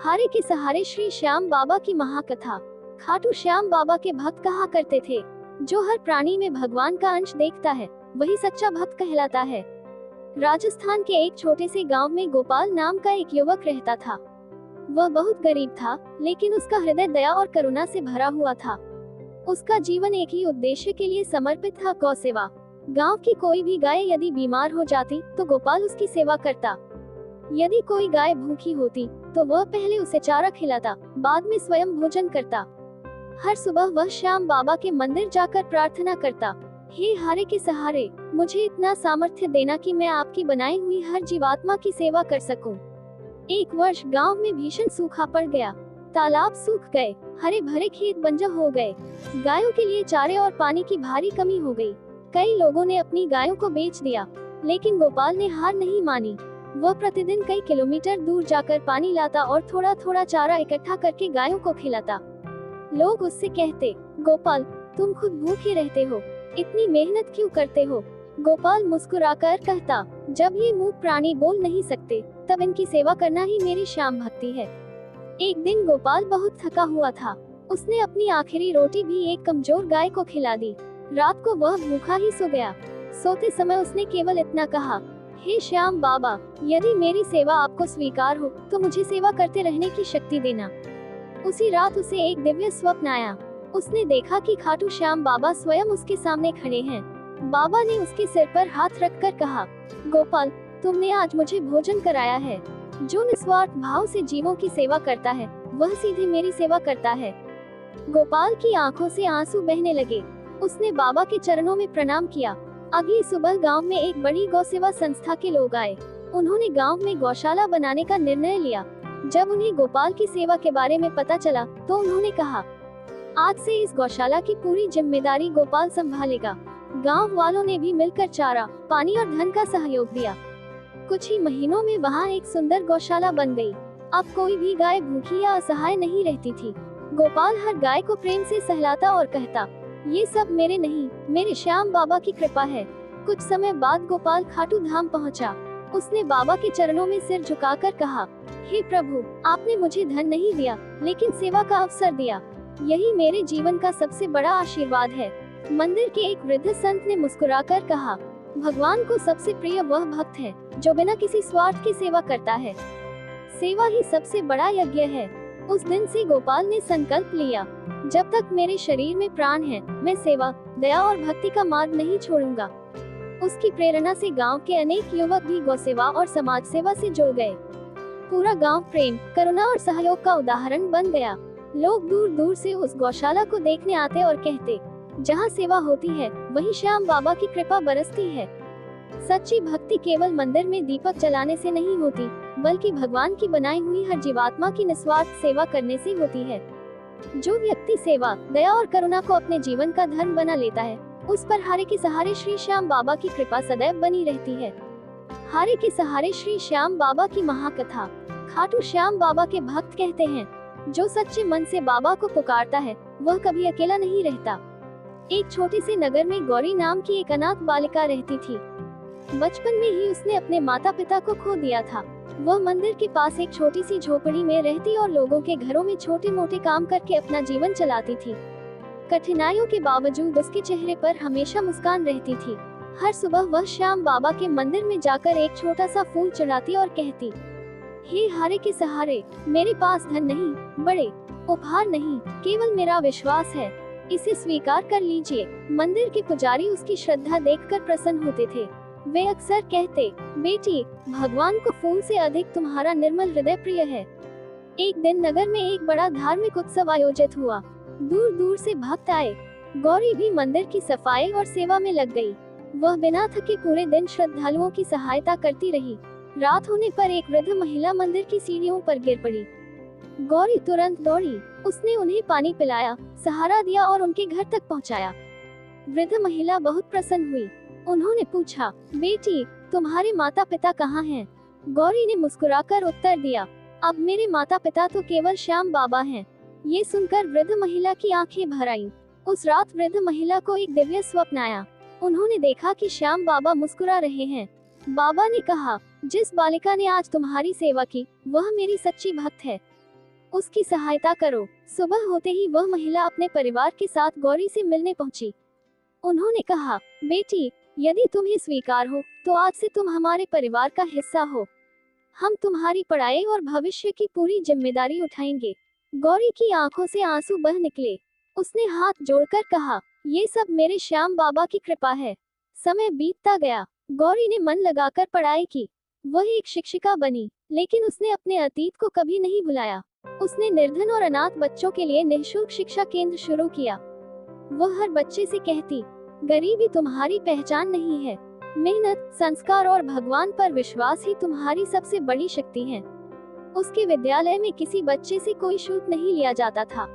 हारे के सहारे श्री श्याम बाबा की महाकथा। खाटू श्याम बाबा के भक्त कहा करते थे, जो हर प्राणी में भगवान का अंश देखता है वही सच्चा भक्त कहलाता है। राजस्थान के एक छोटे से गांव में गोपाल नाम का एक युवक रहता था। वह बहुत गरीब था, लेकिन उसका हृदय दया और करुणा से भरा हुआ था। उसका जीवन एक ही उद्देश्य के लिए समर्पित था, गौ सेवा। गांव की कोई भी गाय यदि बीमार हो जाती तो गोपाल उसकी सेवा करता। यदि कोई गाय भूखी होती तो वह पहले उसे चारा खिलाता, बाद में स्वयं भोजन करता। हर सुबह वह श्याम बाबा के मंदिर जाकर प्रार्थना करता, हे हारे के सहारे, मुझे इतना सामर्थ्य देना कि मैं आपकी बनाई हुई हर जीवात्मा की सेवा कर सकूं। एक वर्ष गांव में भीषण सूखा पड़ गया। तालाब सूख गए, हरे भरे खेत बंजर हो गए। गायों के लिए चारे और पानी की भारी कमी हो गई। कई लोगों ने अपनी गायों को बेच दिया, लेकिन गोपाल ने हार नहीं मानी। वह प्रतिदिन कई किलोमीटर दूर जाकर पानी लाता और थोड़ा थोड़ा चारा इकट्ठा करके गायों को खिलाता। लोग उससे कहते, गोपाल, तुम खुद भूखे रहते हो, इतनी मेहनत क्यों करते हो? गोपाल मुस्कुराकर कहता, जब ये मूक प्राणी बोल नहीं सकते, तब इनकी सेवा करना ही मेरी श्याम भक्ति है। एक दिन गोपाल बहुत थका हुआ था। उसने अपनी आखिरी रोटी भी एक कमजोर गाय को खिला दी। रात को वह भूखा ही सो गया। सोते समय उसने केवल इतना कहा, हे श्याम बाबा, यदि मेरी सेवा आपको स्वीकार हो तो मुझे सेवा करते रहने की शक्ति देना। उसी रात उसे एक दिव्य स्वप्न आया। उसने देखा कि खाटू श्याम बाबा स्वयं उसके सामने खड़े हैं। बाबा ने उसके सिर पर हाथ रखकर कहा, गोपाल, तुमने आज मुझे भोजन कराया है। जो निस्वार्थ भाव से जीवों की सेवा करता है वह सीधे मेरी सेवा करता है। गोपाल की आंखों से आंसू बहने लगे। उसने बाबा के चरणों में प्रणाम किया। अगली सुबह गांव में एक बड़ी गौ सेवा संस्था के लोग आए। उन्होंने गांव में गौशाला बनाने का निर्णय लिया। जब उन्हें गोपाल की सेवा के बारे में पता चला तो उन्होंने कहा, आज से इस गौशाला की पूरी जिम्मेदारी गोपाल संभालेगा। गांव वालों ने भी मिलकर चारा, पानी और धन का सहयोग दिया। कुछ ही महीनों में वहां एक सुंदर गौशाला बन गई। अब कोई भी गाय भूखी या असहाय नहीं रहती थी। गोपाल हर गाय को प्रेम से सहलाता और कहता, ये सब मेरे नहीं, मेरे श्याम बाबा की कृपा है। कुछ समय बाद गोपाल खाटू धाम पहुंचा। उसने बाबा के चरणों में सिर झुकाकर कहा, हे प्रभु, आपने मुझे धन नहीं दिया, लेकिन सेवा का अवसर दिया। यही मेरे जीवन का सबसे बड़ा आशीर्वाद है। मंदिर के एक वृद्ध संत ने मुस्कुराकर कहा, भगवान को सबसे प्रिय वह भक्त है जो बिना किसी स्वार्थ की सेवा करता है। सेवा ही सबसे बड़ा यज्ञ है। उस दिन से गोपाल ने संकल्प लिया, जब तक मेरे शरीर में प्राण है, मैं सेवा, दया और भक्ति का मार्ग नहीं छोड़ूंगा। उसकी प्रेरणा से गांव के अनेक युवक भी गौसेवा और समाज सेवा से जुड़ गए। पूरा गांव प्रेम, करुणा और सहयोग का उदाहरण बन गया। लोग दूर दूर से उस गौशाला को देखने आते और कहते, जहाँ सेवा होती है वहीं श्याम बाबा की कृपा बरसती है। सच्ची भक्ति केवल मंदिर में दीपक जलाने से नहीं होती, बल्कि भगवान की बनाई हुई हर जीवात्मा की निस्वार्थ सेवा करने से होती है। जो व्यक्ति सेवा, दया और करुणा को अपने जीवन का धर्म बना लेता है, उस पर हारे के सहारे श्री श्याम बाबा की कृपा सदैव बनी रहती है। हारे के सहारे श्री श्याम बाबा की महाकथा। खाटू श्याम बाबा के भक्त कहते हैं, जो सच्चे मन से बाबा को पुकारता है वह कभी अकेला नहीं रहता। एक छोटे से नगर में गौरी नाम की एक अनाथ बालिका रहती थी। बचपन में ही उसने अपने माता पिता को खो दिया था। वह मंदिर के पास एक छोटी सी झोपड़ी में रहती और लोगों के घरों में छोटे मोटे काम करके अपना जीवन चलाती थी। कठिनाइयों के बावजूद उसके चेहरे पर हमेशा मुस्कान रहती थी। हर सुबह वह श्याम बाबा के मंदिर में जाकर एक छोटा सा फूल चढ़ाती और कहती, हे हारे के सहारे, मेरे पास धन नहीं, बड़े उपहार नहीं, केवल मेरा विश्वास है, इसे स्वीकार कर लीजिए। मंदिर के पुजारी उसकी श्रद्धा देखकर प्रसन्न होते थे। वे अक्सर कहते, बेटी, भगवान को फूल से अधिक तुम्हारा निर्मल हृदय प्रिय है। एक दिन नगर में एक बड़ा धार्मिक उत्सव आयोजित हुआ। दूर दूर से भक्त आए। गौरी भी मंदिर की सफाई और सेवा में लग गई। वह बिना थके पूरे दिन श्रद्धालुओं की सहायता करती रही। रात होने पर एक वृद्ध महिला मंदिर की सीढ़ियों पर गिर पड़ी। गौरी तुरंत दौड़ी। उसने उन्हें पानी पिलाया, सहारा दिया और उनके घर तक पहुंचाया। वृद्ध महिला बहुत प्रसन्न हुई। उन्होंने पूछा, बेटी, तुम्हारे माता पिता कहाँ हैं? गौरी ने मुस्कुराकर उत्तर दिया, अब मेरे माता पिता तो केवल श्याम बाबा हैं। ये सुनकर वृद्ध महिला की आंखें भर आईं। उस रात वृद्ध महिला को एक दिव्य स्वप्न आया। उन्होंने देखा कि श्याम बाबा मुस्कुरा रहे हैं। बाबा ने कहा, जिस बालिका ने आज तुम्हारी सेवा की वह मेरी सच्ची भक्त है। उसकी सहायता करो। सुबह होते ही वह महिला अपने परिवार के साथ गौरी से मिलने पहुंची। उन्होंने कहा, बेटी, यदि तुम्हें स्वीकार हो तो आज से तुम हमारे परिवार का हिस्सा हो। हम तुम्हारी पढ़ाई और भविष्य की पूरी जिम्मेदारी उठाएंगे। गौरी की आंखों से आंसू बह निकले। उसने हाथ जोड़कर कहा, ये सब मेरे श्याम बाबा की कृपा है। समय बीतता गया। गौरी ने मन लगाकर पढ़ाई की। वह एक शिक्षिका बनी, लेकिन उसने अपने अतीत को कभी नहीं भुलाया। उसने निर्धन और अनाथ बच्चों के लिए निःशुल्क शिक्षा केंद्र शुरू किया। वह हर बच्चे से कहती, गरीबी तुम्हारी पहचान नहीं है। मेहनत, संस्कार और भगवान पर विश्वास ही तुम्हारी सबसे बड़ी शक्ति है। उसके विद्यालय में किसी बच्चे से कोई शुल्क नहीं लिया जाता था।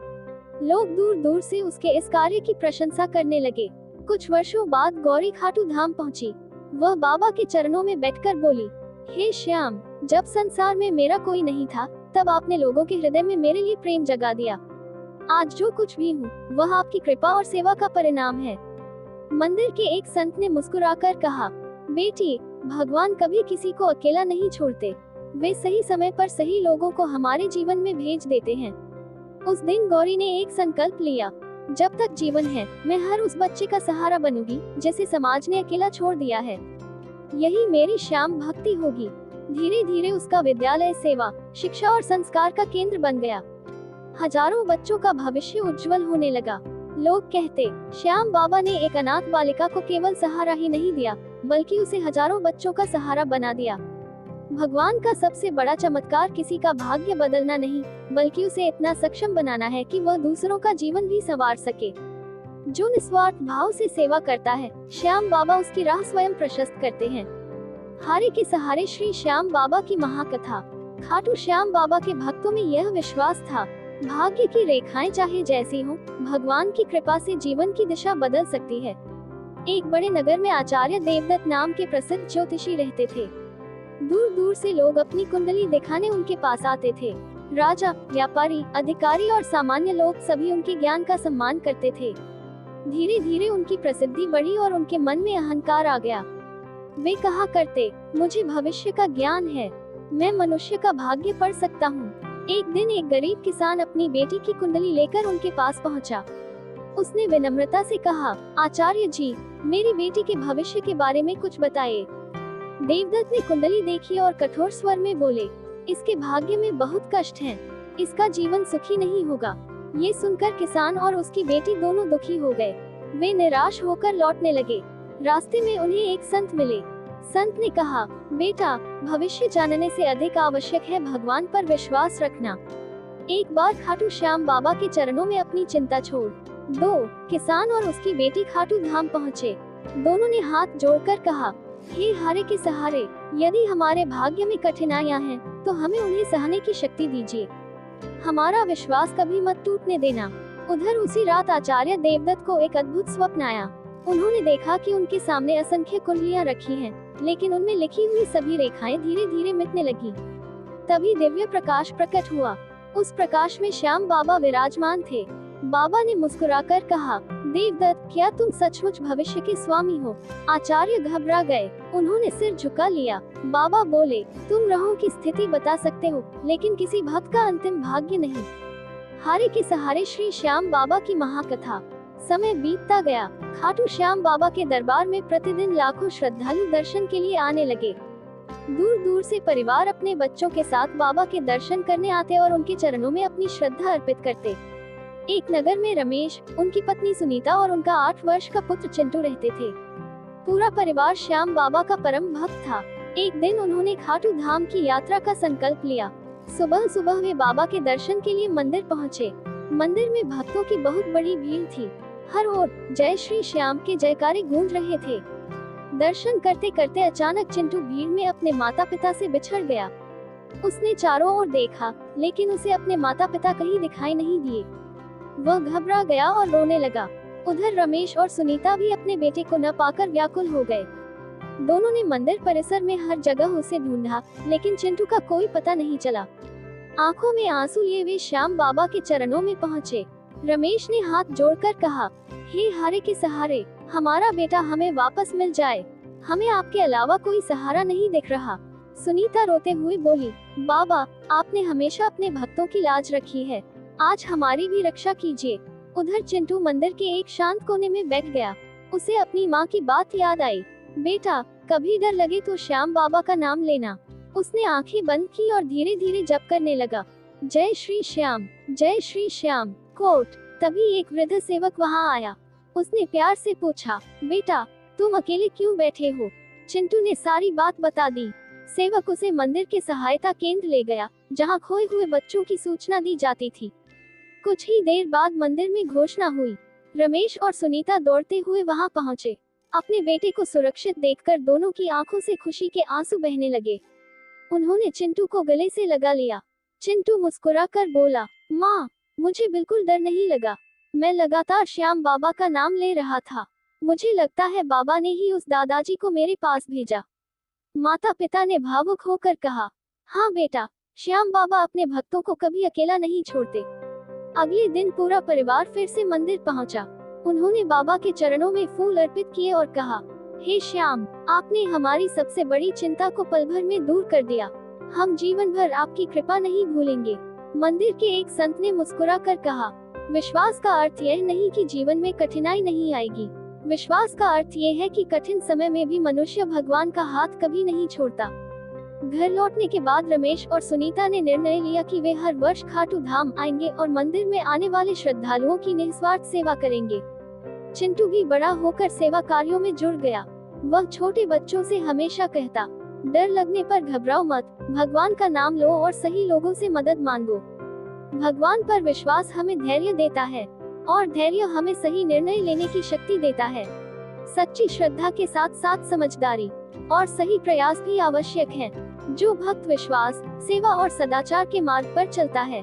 लोग दूर दूर से उसके इस कार्य की प्रशंसा करने लगे। कुछ वर्षों बाद गौरी खाटू धाम पहुंची। वह बाबा के चरणों में बैठकर बोली, हे श्याम, जब संसार में मेरा कोई नहीं था, तब आपने लोगों के हृदय में मेरे लिए प्रेम जगा दिया। आज जो कुछ भी हूँ, वह आपकी कृपा और सेवा का परिणाम है। मंदिर के एक संत ने मुस्कुराकर कहा, बेटी, भगवान कभी किसी को अकेला नहीं छोड़ते। वे सही समय पर सही लोगों को हमारे जीवन में भेज देते हैं। उस दिन गौरी ने एक संकल्प लिया, जब तक जीवन है, मैं हर उस बच्चे का सहारा बनूंगी जिसे समाज ने अकेला छोड़ दिया है। यही मेरी श्याम भक्ति होगी। धीरे धीरे उसका विद्यालय सेवा, शिक्षा और संस्कार का केंद्र बन गया। हजारों बच्चों का भविष्य उज्जवल होने लगा। लोग कहते, श्याम बाबा ने एक अनाथ बालिका को केवल सहारा ही नहीं दिया, बल्कि उसे हजारों बच्चों का सहारा बना दिया। भगवान का सबसे बड़ा चमत्कार किसी का भाग्य बदलना नहीं, बल्कि उसे इतना सक्षम बनाना है कि वह दूसरों का जीवन भी संवार सके। जो निस्वार्थ भाव से सेवा करता है, श्याम बाबा उसकी राह स्वयं प्रशस्त करते हैं। हारे के सहारे श्री श्याम बाबा की महाकथा। खाटू श्याम बाबा के भक्तों में यह विश्वास था, भाग्य की रेखाएं चाहे जैसी हो, भगवान की कृपा से जीवन की दिशा बदल सकती है। एक बड़े नगर में आचार्य देवदत्त नाम के प्रसिद्ध ज्योतिषी रहते थे। दूर दूर से लोग अपनी कुंडली दिखाने उनके पास आते थे। राजा, व्यापारी, अधिकारी और सामान्य लोग सभी उनके ज्ञान का सम्मान करते थे। धीरे धीरे उनकी प्रसिद्धि बढ़ी और उनके मन में अहंकार आ गया। वे कहा करते, मुझे भविष्य का ज्ञान है, मैं मनुष्य का भाग्य पढ़ सकता हूँ। एक दिन एक गरीब किसान अपनी बेटी की कुंडली लेकर उनके पास पहुँचा। उसने विनम्रता से कहा, आचार्य जी, मेरी बेटी के भविष्य के बारे में कुछ बताइए। देवदत्त ने कुंडली देखी और कठोर स्वर में बोले, इसके भाग्य में बहुत कष्ट हैं, इसका जीवन सुखी नहीं होगा। ये सुनकर किसान और उसकी बेटी दोनों दुखी हो गए। वे निराश होकर लौटने लगे। रास्ते में उन्हें एक संत मिले। संत ने कहा, बेटा, भविष्य जानने से अधिक आवश्यक है भगवान पर विश्वास रखना। एक बार खाटू श्याम बाबा के चरणों में अपनी चिंता छोड़ दो। किसान और उसकी बेटी खाटू धाम पहुँचे। दोनों ने हाथ जोड़कर कहा, हे हारे के सहारे, यदि हमारे भाग्य में कठिनाइयां हैं, तो हमें उन्हें सहने की शक्ति दीजिए। हमारा विश्वास कभी मत टूटने देना। उधर उसी रात आचार्य देवदत्त को एक अद्भुत स्वप्न आया। उन्होंने देखा कि उनके सामने असंख्य कुंडलियां रखी हैं, लेकिन उनमें लिखी हुई सभी रेखाएं धीरे धीरे मिटने लगी। तभी दिव्य प्रकाश प्रकट हुआ। उस प्रकाश में श्याम बाबा विराजमान थे। बाबा ने मुस्कुराकर कहा, देवदत्त, क्या तुम सचमुच भविष्य के स्वामी हो? आचार्य घबरा गए। उन्होंने सिर झुका लिया। बाबा बोले, तुम ग्रहों की स्थिति बता सकते हो, लेकिन किसी भक्त का अंतिम भाग्य नहीं। हारे के सहारे श्री श्याम बाबा की महाकथा। समय बीतता गया। खाटू श्याम बाबा के दरबार में प्रतिदिन लाखों श्रद्धालु दर्शन के लिए आने लगे। दूर दूर से परिवार अपने बच्चों के साथ बाबा के दर्शन करने आते और उनके चरणों में अपनी श्रद्धा अर्पित करते। एक नगर में रमेश, उनकी पत्नी सुनीता और उनका 8 वर्ष का पुत्र चिंटू रहते थे। पूरा परिवार श्याम बाबा का परम भक्त था। एक दिन उन्होंने खाटू धाम की यात्रा का संकल्प लिया। सुबह सुबह वे बाबा के दर्शन के लिए मंदिर पहुँचे। मंदिर में भक्तों की बहुत बड़ी भीड़ थी। हर ओर जय श्री श्याम के जयकारे गूंज रहे थे। दर्शन करते करते अचानक चिंटू भीड़ में अपने माता पिता से बिछड़ गया। उसने चारों ओर देखा, लेकिन उसे अपने माता पिता कहीं दिखाई नहीं दिए। वह घबरा गया और रोने लगा। उधर रमेश और सुनीता भी अपने बेटे को न पाकर व्याकुल हो गए। दोनों ने मंदिर परिसर में हर जगह उसे ढूंढा, लेकिन चिंटू का कोई पता नहीं चला। आंखों में आंसू लिए वे श्याम बाबा के चरणों में पहुँचे। रमेश ने हाथ जोड़कर कहा, हे हारे के सहारे, हमारा बेटा हमें वापस मिल जाए। हमें आपके अलावा कोई सहारा नहीं दिख रहा। सुनीता रोते हुए बोली, बाबा, आपने हमेशा अपने भक्तों की लाज रखी है, आज हमारी भी रक्षा कीजिए। उधर चिंटू मंदिर के एक शांत कोने में बैठ गया। उसे अपनी माँ की बात याद आई। बेटा, कभी डर लगे तो श्याम बाबा का नाम लेना। उसने आंखें बंद की और धीरे धीरे जप करने लगा, जय श्री श्याम, जय श्री श्याम। कोट। तभी एक वृद्ध सेवक वहां आया। उसने प्यार से पूछा, बेटा, तुम अकेले क्यों बैठे हो? चिंटू ने सारी बात बता दी। सेवक उसे मंदिर के सहायता केंद्र ले गया, जहां खोए हुए बच्चों की सूचना दी जाती थी। कुछ ही देर बाद मंदिर में घोषणा हुई। रमेश और सुनीता दौड़ते हुए वहां पहुंचे। अपने बेटे को सुरक्षित देखकर दोनों की आंखों से खुशी के आंसू बहने लगे। उन्होंने चिंटू को गले से लगा लिया। चिंटू मुस्कुराकर बोला, माँ, मुझे बिल्कुल डर नहीं लगा। मैं लगातार श्याम बाबा का नाम ले रहा था। मुझे लगता है बाबा ने ही उस दादाजी को मेरे पास भेजा। माता पिता ने भावुक होकर कहा, हाँ बेटा, श्याम बाबा अपने भक्तों को कभी अकेला नहीं छोड़ते। अगले दिन पूरा परिवार फिर से मंदिर पहुंचा। उन्होंने बाबा के चरणों में फूल अर्पित किए और कहा, हे श्याम, आपने हमारी सबसे बड़ी चिंता को पल भर में दूर कर दिया। हम जीवन भर आपकी कृपा नहीं भूलेंगे। मंदिर के एक संत ने मुस्कुराकर कहा, विश्वास का अर्थ यह नहीं कि जीवन में कठिनाई नहीं आएगी। विश्वास का अर्थ यह है कि कठिन समय में भी मनुष्य भगवान का हाथ कभी नहीं छोड़ता। घर लौटने के बाद रमेश और सुनीता ने निर्णय लिया कि वे हर वर्ष खाटू धाम आएंगे और मंदिर में आने वाले श्रद्धालुओं की निस्वार्थ सेवा करेंगे। चिंटू भी बड़ा होकर सेवा कार्यों में जुड़ गया। वह छोटे बच्चों से हमेशा कहता, डर लगने पर घबराओ मत, भगवान का नाम लो और सही लोगों से मदद मांगो। भगवान पर विश्वास हमें धैर्य देता है और धैर्य हमें सही निर्णय लेने की शक्ति देता है। सच्ची श्रद्धा के साथ साथ समझदारी और सही प्रयास भी आवश्यक है। जो भक्त विश्वास, सेवा और सदाचार के मार्ग पर चलता है,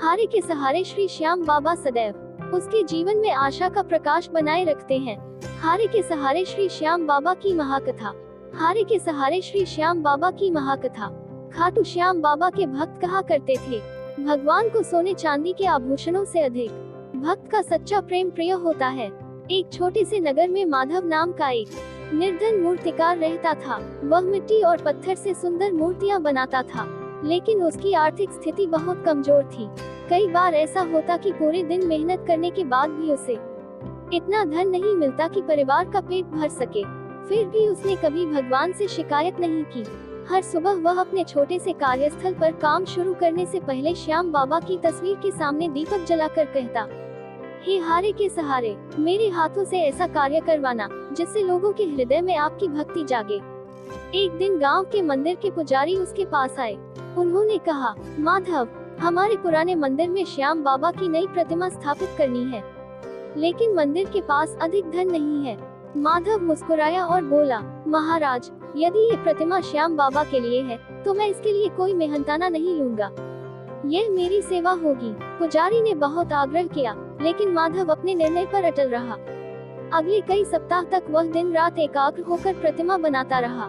हारे के सहारे श्री श्याम बाबा सदैव उसके जीवन में आशा का प्रकाश बनाए रखते हैं। हारे के सहारे श्री श्याम बाबा की महाकथा। हारे के सहारे श्री श्याम बाबा की महाकथा। खाटू श्याम बाबा के भक्त कहा करते थे, भगवान को सोने चांदी के आभूषणों से अधिक भक्त का सच्चा प्रेम प्रिय होता है। एक छोटे से नगर में माधव नाम का एक निर्धन मूर्तिकार रहता था। वह मिट्टी और पत्थर से सुंदर मूर्तियां बनाता था, लेकिन उसकी आर्थिक स्थिति बहुत कमजोर थी। कई बार ऐसा होता कि पूरे दिन मेहनत करने के बाद भी उसे इतना धन नहीं मिलता कि परिवार का पेट भर सके। फिर भी उसने कभी भगवान से शिकायत नहीं की। हर सुबह वह अपने छोटे से कार्यस्थल पर काम शुरू करने से पहले श्याम बाबा की तस्वीर के सामने दीपक जलाकर कहता, हे हारे के सहारे, मेरे हाथों से ऐसा कार्य करवाना जिससे लोगों के हृदय में आपकी भक्ति जागे। एक दिन गांव के मंदिर के पुजारी उसके पास आए। उन्होंने कहा, माधव, हमारे पुराने मंदिर में श्याम बाबा की नई प्रतिमा स्थापित करनी है, लेकिन मंदिर के पास अधिक धन नहीं है। माधव मुस्कुराया और बोला, महाराज, यदि ये प्रतिमा श्याम बाबा के लिए है तो मैं इसके लिए कोई मेहनताना नहीं लूंगा। यह मेरी सेवा होगी। पुजारी ने बहुत आग्रह किया, लेकिन माधव अपने निर्णय पर अटल रहा। अगले कई सप्ताह तक वह दिन रात एकाग्र होकर प्रतिमा बनाता रहा।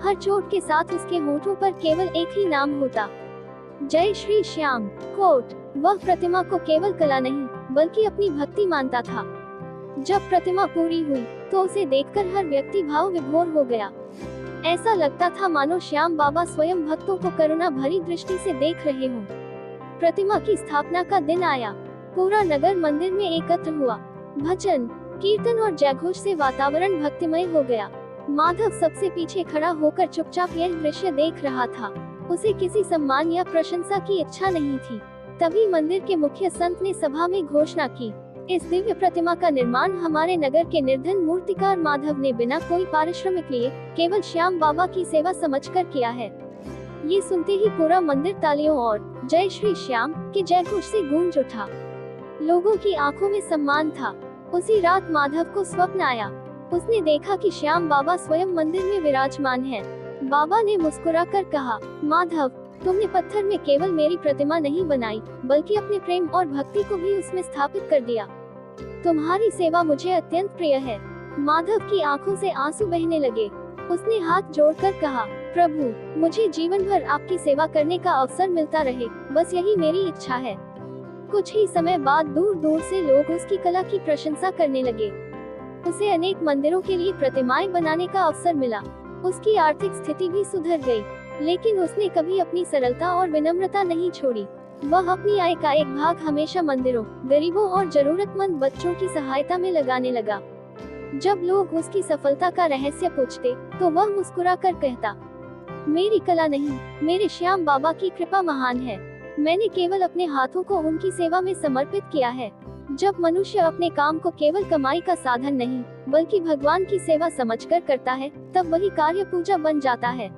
हर चोट के साथ उसके होठों पर केवल एक ही नाम होता, जय श्री श्याम। कोट। वह प्रतिमा को केवल कला नहीं बल्कि अपनी भक्ति मानता था। जब प्रतिमा पूरी हुई तो उसे देखकर हर व्यक्ति भाव विभोर हो गया। ऐसा लगता था मानो श्याम बाबा स्वयं भक्तों को करुणा भरी दृष्टि से देख रहे हों। प्रतिमा की स्थापना का दिन आया। पूरा नगर मंदिर में एकत्र हुआ। भजन, कीर्तन और जयघोष से वातावरण भक्तिमय हो गया। माधव सबसे पीछे खड़ा होकर चुपचाप यह दृश्य देख रहा था। उसे किसी सम्मान या प्रशंसा की इच्छा नहीं थी। तभी मंदिर के मुख्य संत ने सभा में घोषणा की, इस दिव्य प्रतिमा का निर्माण हमारे नगर के निर्धन मूर्तिकार माधव ने बिना कोई पारिश्रमिक लिए केवल श्याम बाबा की सेवा समझकर किया है। ये सुनते ही पूरा मंदिर तालियों और जय श्री श्याम के जयघोष से गूंज उठा। लोगों की आंखों में सम्मान था। उसी रात माधव को स्वप्न आया। उसने देखा कि श्याम बाबा स्वयं मंदिर में विराजमान हैं। बाबा ने मुस्कुराकर कहा, माधव, तुमने पत्थर में केवल मेरी प्रतिमा नहीं बनाई बल्कि अपने प्रेम और भक्ति को भी उसमें स्थापित कर दिया। तुम्हारी सेवा मुझे अत्यंत प्रिय है। माधव की आंखों से आंसू बहने लगे। उसने हाथ जोड़कर कहा, प्रभु, मुझे जीवन भर आपकी सेवा करने का अवसर मिलता रहे, बस यही मेरी इच्छा है। कुछ ही समय बाद दूर दूर से लोग उसकी कला की प्रशंसा करने लगे। उसे अनेक मंदिरों के लिए प्रतिमाएं बनाने का अवसर मिला। उसकी आर्थिक स्थिति भी सुधर गई, लेकिन उसने कभी अपनी सरलता और विनम्रता नहीं छोड़ी। वह अपनी आय का एक भाग हमेशा मंदिरों, गरीबों और जरूरतमंद बच्चों की सहायता में लगाने लगा। जब लोग उसकी सफलता का रहस्य पूछते, तो वह मुस्कुराकर कहता, मेरी कला नहीं, मेरे श्याम बाबा की कृपा महान है। मैंने केवल अपने हाथों को उनकी सेवा में समर्पित किया है। जब मनुष्य अपने काम को केवल कमाई का साधन नहीं, बल्कि भगवान की सेवा समझकर करता है, तब वही कार्य पूजा बन जाता है।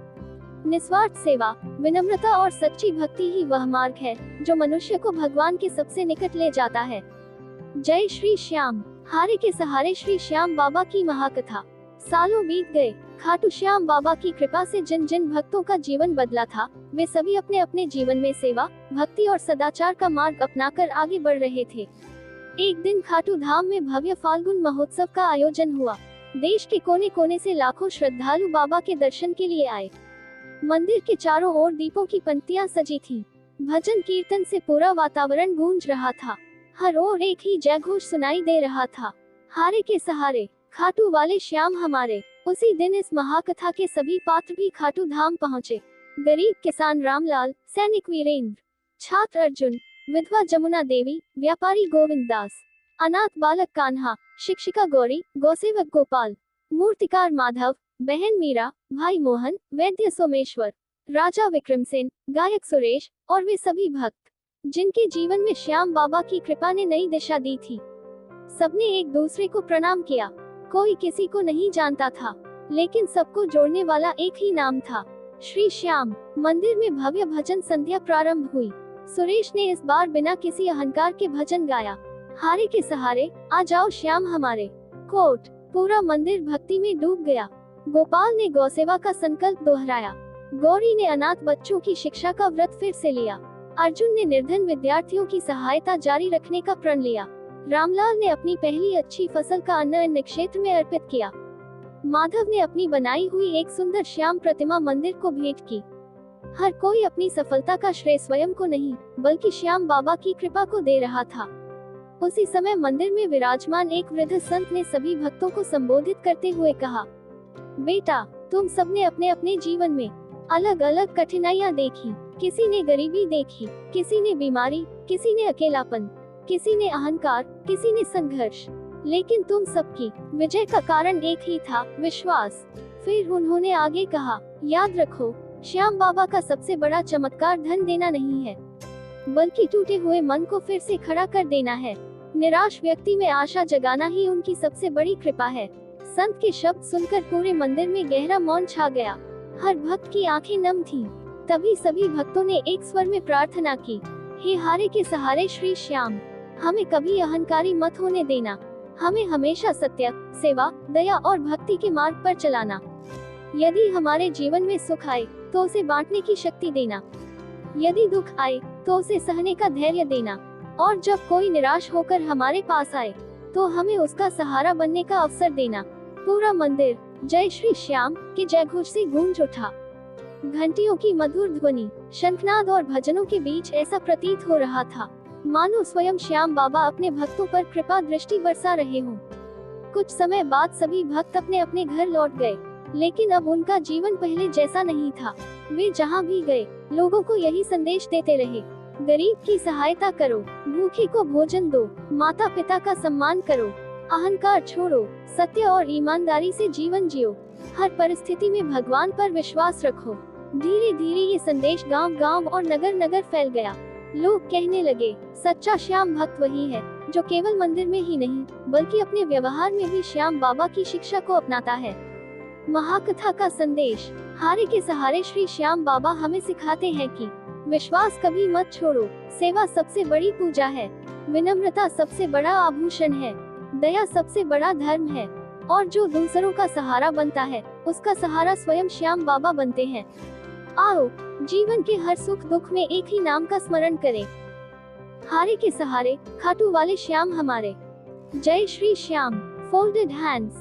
निस्वार्थ सेवा, विनम्रता और सच्ची भक्ति ही वह मार्ग है जो मनुष्य को भगवान के सबसे निकट ले जाता है। जय श्री श्याम। हारे के सहारे श्री श्याम बाबा की महाकथा। सालों बीत गए। खाटू श्याम बाबा की कृपा से जिन जिन भक्तों का जीवन बदला था, वे सभी अपने अपने जीवन में सेवा, भक्ति और सदाचार का मार्ग अपनाकर आगे बढ़ रहे थे। एक दिन खाटू धाम में भव्य फाल्गुन महोत्सव का आयोजन हुआ। देश के कोने कोने से लाखों श्रद्धालु बाबा के दर्शन के लिए आए। मंदिर के चारों ओर दीपों की पंक्तियां सजी थीं। भजन कीर्तन से पूरा वातावरण गूंज रहा था। हर ओर एक ही जयघोष सुनाई दे रहा था, हारे के सहारे, खाटू वाले श्याम हमारे। उसी दिन इस महाकथा के सभी पात्र भी खाटू धाम पहुँचे। गरीब किसान रामलाल, सैनिक वीरेंद्र, छात्र अर्जुन, विधवा जमुना देवी, व्यापारी गोविंद दास, अनाथ बालक कान्हा, शिक्षिका गौरी, गौसेवक गोपाल, मूर्तिकार माधव, बहन मीरा, भाई मोहन, वैद्य सोमेश्वर, राजा विक्रमसेन, गायक सुरेश और वे सभी भक्त जिनके जीवन में श्याम बाबा की कृपा ने नई दिशा दी थी। सबने एक दूसरे को प्रणाम किया। कोई किसी को नहीं जानता था, लेकिन सबको जोड़ने वाला एक ही नाम था, श्री श्याम। मंदिर में भव्य भजन संध्या प्रारंभ हुई। सुरेश ने इस बार बिना किसी अहंकार के भजन गाया, हारे के सहारे, आ जाओ श्याम हमारे। कोट, पूरा मंदिर भक्ति में डूब गया। गोपाल ने गौसेवा का संकल्प दोहराया। गौरी ने अनाथ बच्चों की शिक्षा का व्रत फिर से लिया। अर्जुन ने निर्धन विद्यार्थियों की सहायता जारी रखने का प्रण लिया। रामलाल ने अपनी पहली अच्छी फसल का अन्न क्षेत्र में अर्पित किया। माधव ने अपनी बनाई हुई एक सुंदर श्याम प्रतिमा मंदिर को भेंट की। हर कोई अपनी सफलता का श्रेय स्वयं को नहीं, बल्कि श्याम बाबा की कृपा को दे रहा था। उसी समय मंदिर में विराजमान एक वृद्ध संत ने सभी भक्तों को संबोधित करते हुए कहा, बेटा, तुम सबने अपने अपने जीवन में अलग अलग कठिनाइयां देखी। किसी ने गरीबी देखी, किसी ने बीमारी, किसी ने अकेलापन, किसी ने अहंकार, किसी ने संघर्ष, लेकिन तुम सबकी विजय का कारण एक ही था, विश्वास। फिर उन्होंने आगे कहा, याद रखो, श्याम बाबा का सबसे बड़ा चमत्कार धन देना नहीं है, बल्कि टूटे हुए मन को फिर से खड़ा कर देना है। निराश व्यक्ति में आशा जगाना ही उनकी सबसे बड़ी कृपा है। संत के शब्द सुनकर पूरे मंदिर में गहरा मौन छा गया। हर भक्त की आंखें नम थीं। तभी सभी भक्तों ने एक स्वर में प्रार्थना की, हे हारे के सहारे श्री श्याम, हमें कभी अहंकारी मत होने देना। हमें हमेशा सत्य, सेवा, दया और भक्ति के मार्ग पर चलाना। यदि हमारे जीवन में सुख आए तो उसे बांटने की शक्ति देना, यदि दुख आए तो उसे सहने का धैर्य देना, और जब कोई निराश होकर हमारे पास आए तो हमें उसका सहारा बनने का अवसर देना। पूरा मंदिर जय श्री श्याम के जयघोष से गूंज उठा। घंटियों की मधुर ध्वनि, शंखनाद और भजनों के बीच ऐसा प्रतीत हो रहा था मानो स्वयं श्याम बाबा अपने भक्तों पर कृपा दृष्टि बरसा रहे हों। कुछ समय बाद सभी भक्त अपने अपने घर लौट गए, लेकिन अब उनका जीवन पहले जैसा नहीं था। वे जहाँ भी गए, लोगों को यही संदेश देते रहे, गरीब की सहायता करो, भूखे को भोजन दो, माता पिता का सम्मान करो, अहंकार छोड़ो, सत्य और ईमानदारी से जीवन जियो, हर परिस्थिति में भगवान पर विश्वास रखो। धीरे धीरे ये संदेश गांव गांव और नगर नगर फैल गया। लोग कहने लगे, सच्चा श्याम भक्त वही है जो केवल मंदिर में ही नहीं, बल्कि अपने व्यवहार में भी श्याम बाबा की शिक्षा को अपनाता है। महाकथा का संदेश, हारे के सहारे श्री श्याम बाबा हमें सिखाते हैं कि विश्वास कभी मत छोड़ो, सेवा सबसे बड़ी पूजा है, विनम्रता सबसे बड़ा आभूषण है, दया सबसे बड़ा धर्म है, और जो दूसरों का सहारा बनता है, उसका सहारा स्वयं श्याम बाबा बनते हैं। आओ, जीवन के हर सुख दुख में एक ही नाम का स्मरण करें, हारे के सहारे, खाटू वाले श्याम हमारे। जय श्री श्याम। Folded hands.